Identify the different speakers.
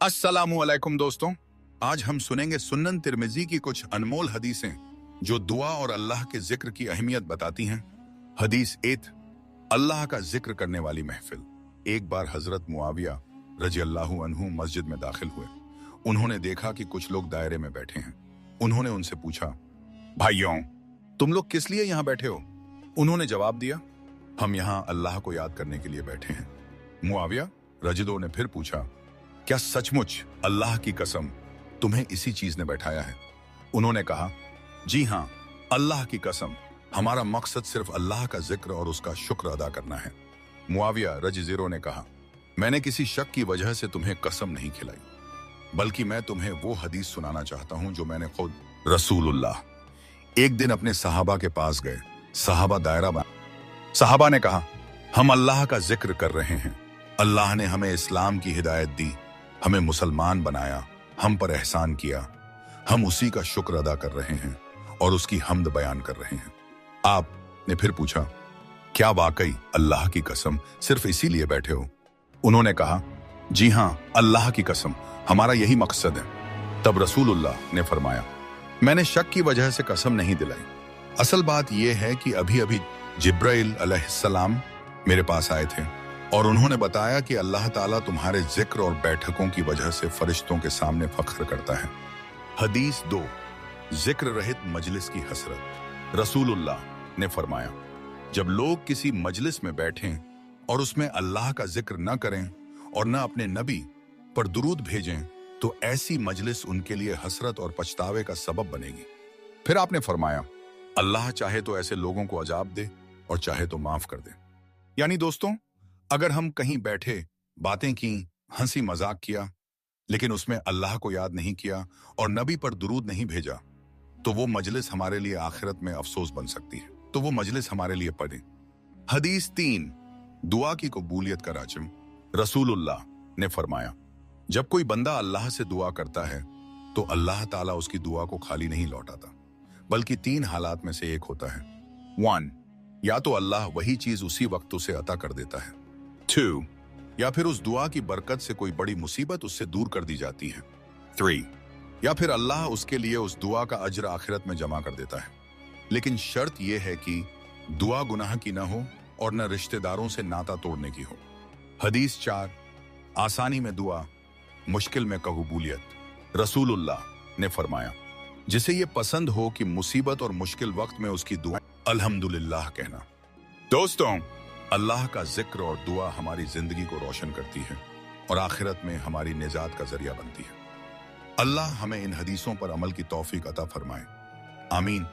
Speaker 1: अस्सलामु अलैकुम दोस्तों, आज हम सुनेंगे सुन्नन तिरमिजी की कुछ अनमोल हदीसें जो दुआ और अल्लाह के जिक्र की अहमियत बताती हैं। हदीस 8, अल्लाह का जिक्र करने वाली महफिल। एक बार हजरत मुआविया रजी अल्लाहु अन्हु मस्जिद में दाखिल हुए। उन्होंने देखा कि कुछ लोग दायरे में बैठे हैं। उन्होंने उनसे पूछा, भाइयों, तुम लोग किस लिए यहाँ बैठे हो? उन्होंने जवाब दिया, हम यहाँ अल्लाह को याद करने के लिए बैठे हैं। मुआविया रजिदो ने फिर पूछा, क्या सचमुच अल्लाह की कसम तुम्हें इसी चीज ने बैठाया है? उन्होंने कहा, जी हां, अल्लाह की कसम, हमारा मकसद सिर्फ अल्लाह का जिक्र और उसका शुक्र अदा करना है। मुआविया रजी ने कहा, मैंने किसी शक की वजह से तुम्हें कसम नहीं खिलाई, बल्कि मैं तुम्हें वो हदीस सुनाना चाहता हूं जो मैंने खुद रसूलुल्लाह एक दिन अपने सहाबा के पास गए। सहाबा दायरा बना। सहाबा ने कहा, हम अल्लाह का जिक्र कर रहे हैं। अल्लाह ने हमें इस्लाम की हिदायत दी, हमें मुसलमान बनाया, हम पर एहसान किया। हम उसी का शुक्र अदा कर रहे हैं और उसकी हम्द बयान कर रहे हैं। आपने फिर पूछा, क्या वाकई अल्लाह की कसम सिर्फ इसीलिए बैठे हो? उन्होंने कहा, जी हां, अल्लाह की कसम, हमारा यही मकसद है। तब रसूलुल्लाह ने फरमाया, मैंने शक की वजह से कसम नहीं दिलाई। असल बात यह है कि अभी अभी जिब्राइल अलैहिस्सलाम मेरे पास आए थे और उन्होंने बताया कि अल्लाह ताला तुम्हारे जिक्र और बैठकों की वजह से फरिश्तों के सामने फख्र करता है। हदीस 2, जिक्र रहित मजलिस की हसरत। रसूलुल्लाह ने फरमाया, जब लोग किसी मजलिस में बैठें और उसमें अल्लाह का जिक्र न करें और न अपने नबी पर दुरूद भेजें, तो ऐसी मजलिस उनके लिए हसरत और पछतावे का सबब बनेगी। फिर आपने फरमाया, अल्लाह चाहे तो ऐसे लोगों को अजाब दे और चाहे तो माफ कर दे। यानी दोस्तों, अगर हम कहीं बैठे बातें की, हंसी मजाक किया, लेकिन उसमें अल्लाह को याद नहीं किया और नबी पर दुरूद नहीं भेजा, तो वो मजलिस हमारे लिए आखिरत में अफसोस बन सकती है। तो वो मजलिस हमारे लिए पढ़े। हदीस 3, दुआ की कबूलियत का राजम। रसूलुल्लाह ने फरमाया, जब कोई बंदा अल्लाह से दुआ करता है तो अल्लाह ताला उसकी दुआ को खाली नहीं लौटाता, बल्कि 3 हालात में से एक होता है। 1, या तो अल्लाह वही चीज उसी वक्त उसे अता कर देता है। 2, या फिर उस दुआ की बरकत से कोई बड़ी मुसीबत उससे दूर कर दी जाती है। 3, या फिर अल्लाह उसके लिए उस दुआ का अज्र आखिरत में जमा कर देता है। लेकिन शर्त यह है कि दुआ गुनाह की ना हो और न रिश्तेदारों से नाता तोड़ने की हो। हदीस 4, आसानी में दुआ, मुश्किल में कबूलियत। रसूलुल्लाह ने फरमाया, जिसे ये पसंद हो कि मुसीबत और मुश्किल वक्त में उसकी दुआ अल्हम्दुलिल्लाह कहना। दोस्तों, अल्लाह का जिक्र और दुआ हमारी जिंदगी को रोशन करती है और आखिरत में हमारी निजात का जरिया बनती है। अल्लाह हमें इन हदीसों पर अमल की तौफीक अता फरमाए। आमीन।